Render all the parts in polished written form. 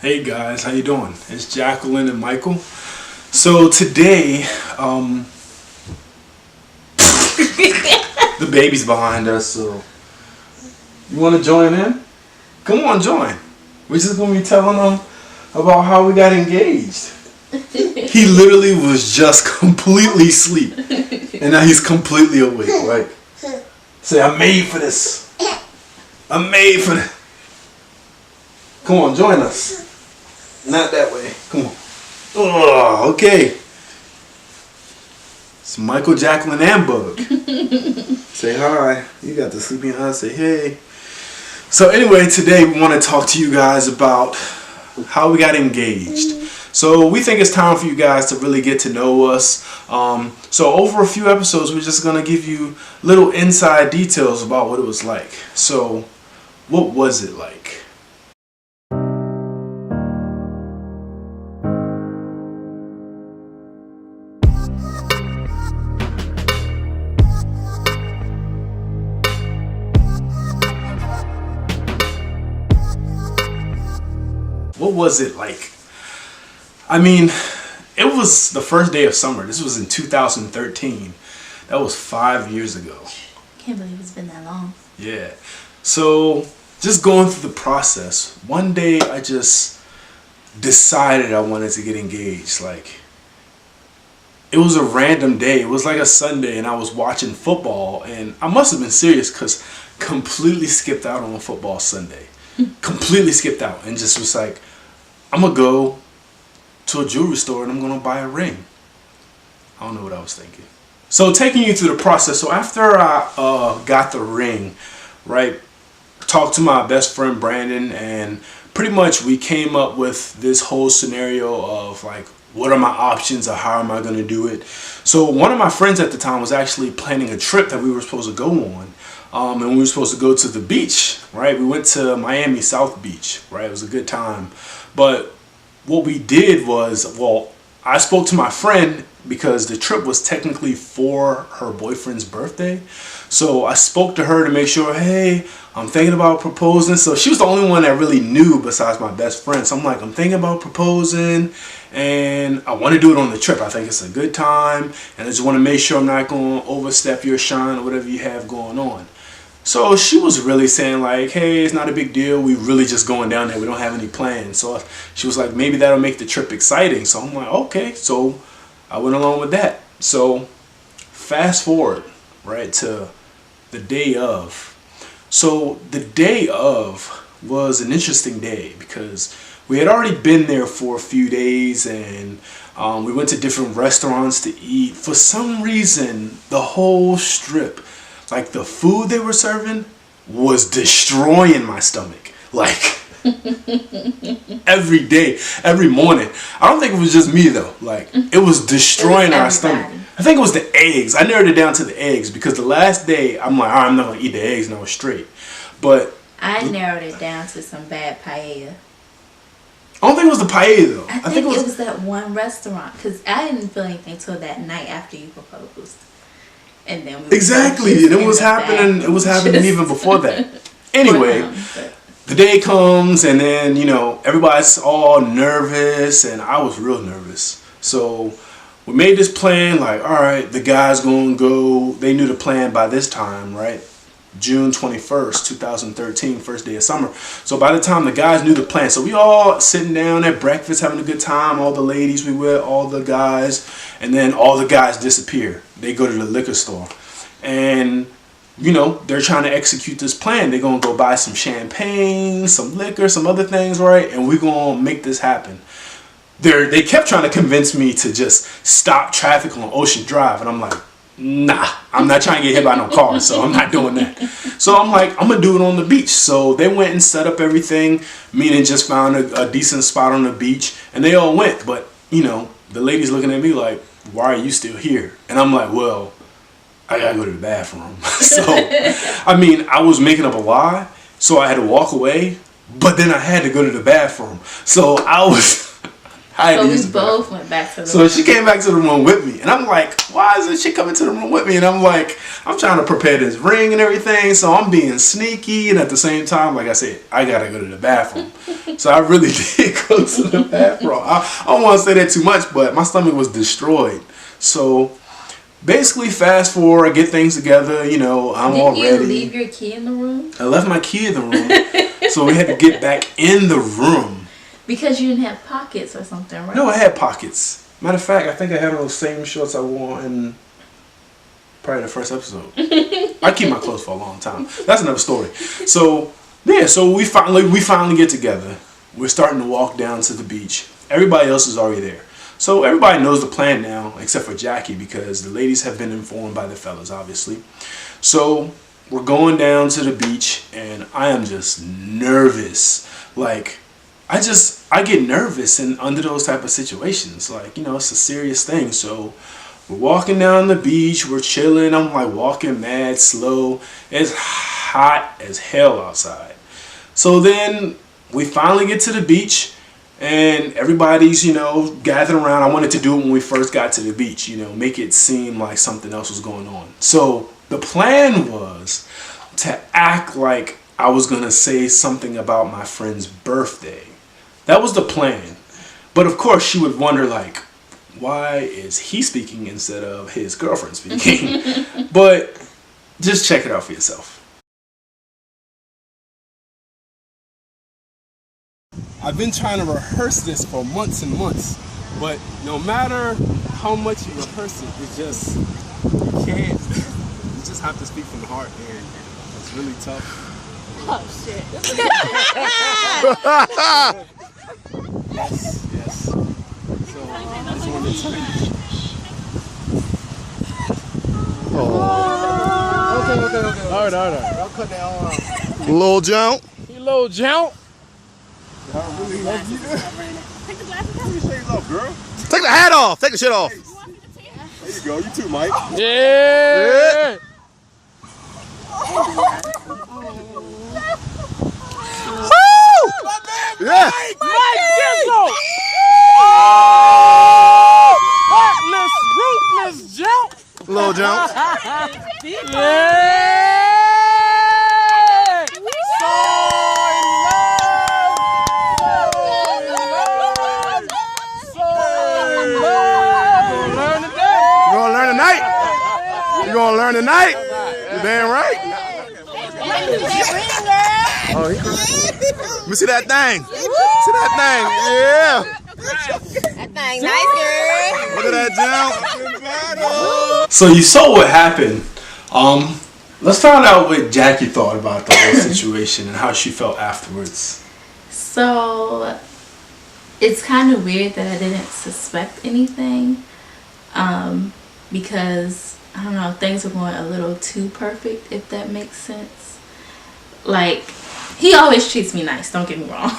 Hey guys, how you doing? It's Jacqueline and Michael. So today, the baby's behind us. So you want to join in? Come on, join. We're just gonna be telling them about how we got engaged. He literally was just completely asleep, and now he's completely awake. Like, say, I'm made for this. I'm made for this. Come on, join us. Not that way. Come on. Oh, okay. It's Michael, Jacqueline, and Bug. Say hi. You got the sleeping eyes. Say hey. So anyway, today we want to talk to you guys about how we got engaged. So we think it's time for you guys to really get to know us. So over a few episodes, we're just going to give you little inside details about what it was like. So what was it like? What was it like? I mean, it was the first day of summer. This was in 2013. That was 5 years ago. Can't believe it's been that long. Yeah. So just going through the process, one day I just decided I wanted to get engaged. Like, it was a random day. It was like a Sunday and I was watching football, and I must have been serious because completely skipped out on football Sunday. Completely skipped out and just was like, I'm going to go to a jewelry store and I'm going to buy a ring. I don't know what I was thinking. So taking you through the process. So after I got the ring, right, talked to my best friend Brandon, and pretty much we came up with this whole scenario of like, what are my options or how am I going to do it? So one of my friends at the time was actually planning a trip that we were supposed to go on. And we were supposed to go to the beach, right? We went to Miami South Beach, right? It was a good time. But what we did was, well, I spoke to my friend because the trip was technically for her boyfriend's birthday. So I spoke to her to make sure, hey, I'm thinking about proposing. So she was the only one that really knew besides my best friend. So I'm like, I'm thinking about proposing and I want to do it on the trip. I think it's a good time and I just want to make sure I'm not going to overstep your shine or whatever you have going on. So she was really saying like, hey, it's not a big deal. We really just going down there. We don't have any plans. So she was like, maybe that'll make the trip exciting. So I'm like, okay. So I went along with that. So fast forward, right, to the day of. So the day of was an interesting day because we had already been there for a few days and we went to different restaurants to eat. For some reason, the whole strip, like the food they were serving was destroying my stomach. Like every day, every morning. I don't think it was just me though. Like it was destroying our stomach. I think it was the eggs. I narrowed it down to the eggs because the last day I'm like, I'm not gonna eat the eggs and I was straight. But I narrowed it down to some bad paella. I don't think it was the paella though. I think it was that one restaurant because I didn't feel anything till that night after you proposed. And then exactly, and it was happening. It was happening even before that. Anyway, the day comes, and then everybody's all nervous, and I was real nervous. So we made this plan. Like, all right, the guys gonna go. They knew the plan by this time, right? June 21st, 2013, first day of summer. So by the time the guys knew the plan, so we all sitting down at breakfast having a good time, all the ladies we with, all the guys, and then all the guys disappear. They go to the liquor store and they're trying to execute this plan. They're gonna go buy some champagne, some liquor, some other things, right? And we're gonna make this happen. They kept trying to convince me to just stop traffic on Ocean Drive, and I'm like, nah, I'm not trying to get hit by no car, so I'm not doing that. So I'm like, I'm gonna do it on the beach. So they went and set up everything, meaning just found a decent spot on the beach, and they all went. But the ladies looking at me like, why are you still here? And I'm like, well, I gotta go to the bathroom. So I mean, I was making up a lie, so I had to walk away, but then I had to go to the bathroom. So I was I had So to we use the bathroom. both went back to the So room. she came back to the room with me, and I'm like, why is this chick coming to the room with me? And I'm like, I'm trying to prepare this ring and everything, so I'm being sneaky, and at the same time, like I said, I gotta go to the bathroom. So I really did go to the bathroom. I don't want to say that too much, but my stomach was destroyed. So basically, fast forward, I get things together, you know, I'm all Didn't you ready. leave your key in the room? I left my key in the room, so we had to get back in the room. Because you didn't have pockets or something, right? No, I had pockets. Matter of fact, I think I had those same shorts I wore in probably the first episode. I keep my clothes for a long time. That's another story. So yeah, so we finally get together. We're starting to walk down to the beach. Everybody else is already there. So everybody knows the plan now, except for Jackie, because the ladies have been informed by the fellas, obviously. So we're going down to the beach, and I am just nervous. Like, I get nervous under those type of situations. Like, you know, it's a serious thing. So we're walking down the beach, we're chilling. I'm like walking mad slow. It's hot as hell outside. So then we finally get to the beach, and everybody's, you know, gathering around. I wanted to do it when we first got to the beach, you know, make it seem like something else was going on. So the plan was to act like I was going to say something about my friend's birthday. That was the plan. But of course, she would wonder, like, why is he speaking instead of his girlfriend speaking? But just check it out for yourself. I've been trying to rehearse this for months and months, but no matter how much you rehearse it, it's just, you can't. You just have to speak from the heart, and it's really tough. Oh shit. Yes. So I just wanted to tell you. Okay. All right. I'll cut that on. Lil Jump. You little jump. Take the hat off. Take the shit off. There you go. You too, Mike. Yeah. Woo! Yeah. Mike Dizzle. Heartless, ruthless jump. Lil Jump. Yeah. You gonna learn tonight? You damn right. Oh, let me see that thing. See that thing? Yeah. That thing nice, girl. Look at that jump. So you saw what happened. Let's find out what Jackie thought about the whole situation and how she felt afterwards. So it's kind of weird that I didn't suspect anything, because I don't know, things were going a little too perfect, if that makes sense. Like, he always treats me nice, don't get me wrong.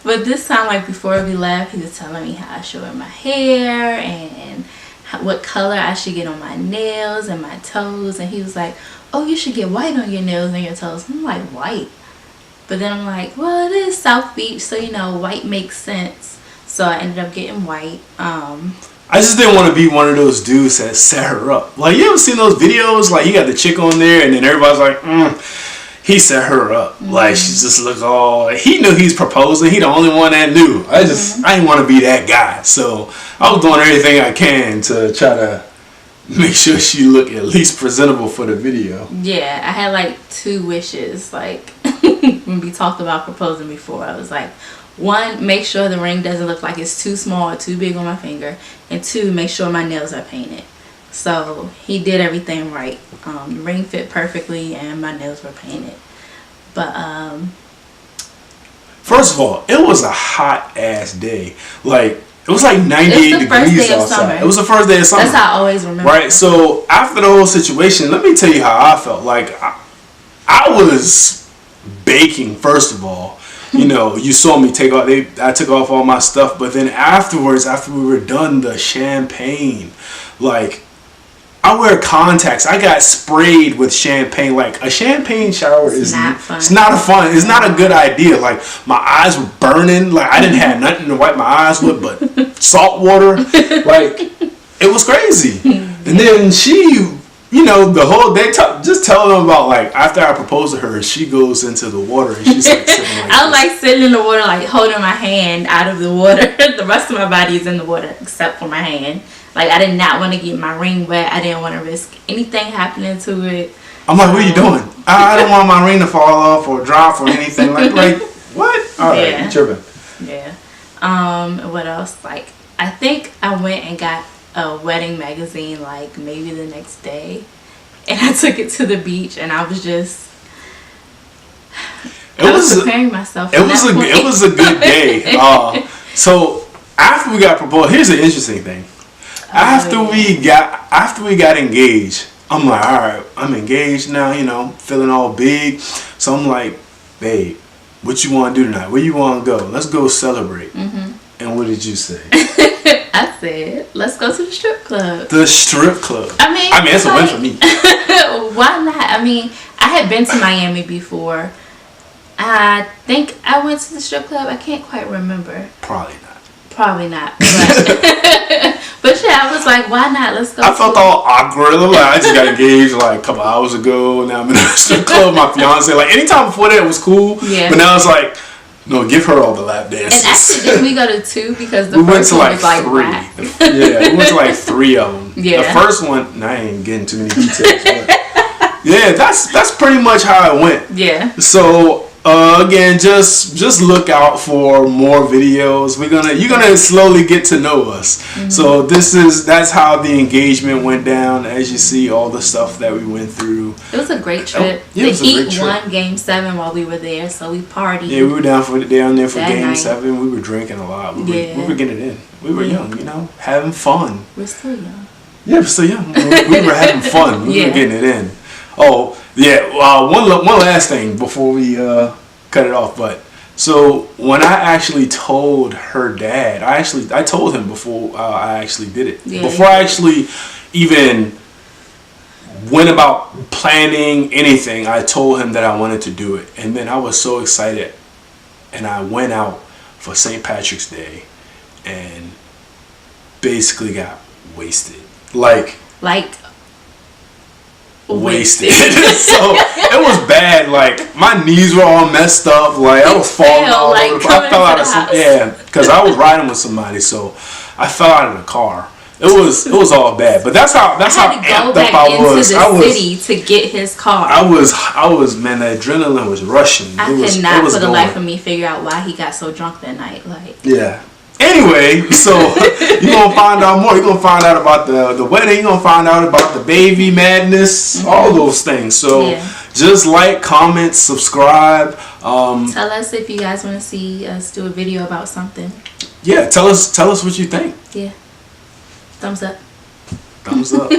But this time, like before we left, he was telling me how I should wear my hair and what color I should get on my nails and my toes. And he was like, oh, you should get white on your nails and your toes. I'm like, white? But then I'm like, well, it is South Beach, so you know, white makes sense. So I ended up getting white. I just didn't want to be one of those dudes that set her up. Like, you ever seen those videos? Like, you got the chick on there, and then everybody's like, he set her up. Like, she just looked all... He knew he's proposing. He the only one that knew. I didn't want to be that guy. So I was doing everything I can to try to make sure she looked at least presentable for the video. Yeah, I had like 2 wishes. Like, when we talked about proposing before, I was like, 1, make sure the ring doesn't look like it's too small or too big on my finger. And 2, make sure my nails are painted. So he did everything right. The ring fit perfectly and my nails were painted. But first of all, it was a hot ass day. Like, it was like 98 degrees outside. Summer. It was the first day of summer. That's how I always remember. Right? So after the whole situation, let me tell you how I felt. Like, I was baking, first of all. You know, you saw me take off. I took off all my stuff, but then afterwards, after we were done, the champagne, like, I wear contacts. I got sprayed with champagne. Like a champagne shower is not fun. It's not a fun. It's not a good idea. Like my eyes were burning. Like I didn't have nothing to wipe my eyes with but salt water. Like it was crazy. And then she, you know, the whole day, just tell them about, like, after I proposed to her, she goes into the water and she's like sitting like I was like sitting in the water, like holding my hand out of the water. The rest of my body is in the water except for my hand. Like I did not want to get my ring wet. I didn't want to risk anything happening to it. I'm like, what are you doing? I don't want my ring to fall off or drop or anything. Like what? All right, Yeah. you tripping. Yeah. What else? Like I think I went and got a wedding magazine like maybe the next day, and I took it to the beach, and I was just I was preparing myself. It was a good day. So after we got proposed, here's an interesting thing. After we got engaged, I'm like, all right, I'm engaged now. You know, feeling all big. So I'm like, babe, what you want to do tonight? Where you want to go? Let's go celebrate. And what did you say? I said, let's go to the strip club. The strip club. I mean, it's a win for me. Why not? I mean, I had been to Miami before. I think I went to the strip club. I can't quite remember. Probably not. But yeah, I was like, why not? Let's go. I felt all awkward. Like, I just got engaged like a couple hours ago. Now I'm in the strip club with my fiance. Like anytime before that it was cool. Yeah. But now it's like, no, give her all the lap dances. And actually, didn't we go to 2 because the we went first to one like was like 3. whack. Yeah, we went to like 3 of them. Yeah. The first one, I ain't getting too many details. But yeah, that's pretty much how it went. Yeah. So again, just look out for more videos. You're gonna slowly get to know us. So that's how the engagement went down. As you see, all the stuff that we went through. It was a great trip. Yeah, it was the a great Heat trip. won Game 7 while we were there, so we partied. Yeah, we were down there for That Game night. 7. We were drinking a lot. We were getting it in. We were young, you know, having fun. We're still young. Yeah, we're still young. We were having fun. We Yeah. were getting it in. Oh, yeah. One last thing before we cut it off. But so when I actually told her dad, I told him before I actually did it. Yeah, before I actually even went about planning anything, I told him that I wanted to do it. And then I was so excited. And I went out for St. Patrick's Day and basically got wasted. Like wasted. So it was bad. Like my knees were all messed up. Like I was falling fell, all like, over. I coming fell out into of the some, house. yeah, because I was riding with somebody, so I fell out of the car. It was all bad. But that's how I had to go amped back up I into was. the city to get his car. I was man, the adrenaline was rushing. I It was- could it not was for the going. life of me figure out why he got so drunk that night. Like, Yeah. Anyway, so you're gonna find out more. You're gonna find out about the wedding. You're gonna find out about the baby madness, all those things. So Yeah. just like, comment, subscribe. tell us if you guys want to see us do a video about something. Yeah, tell us what you think. Yeah. Thumbs up. Thumbs up.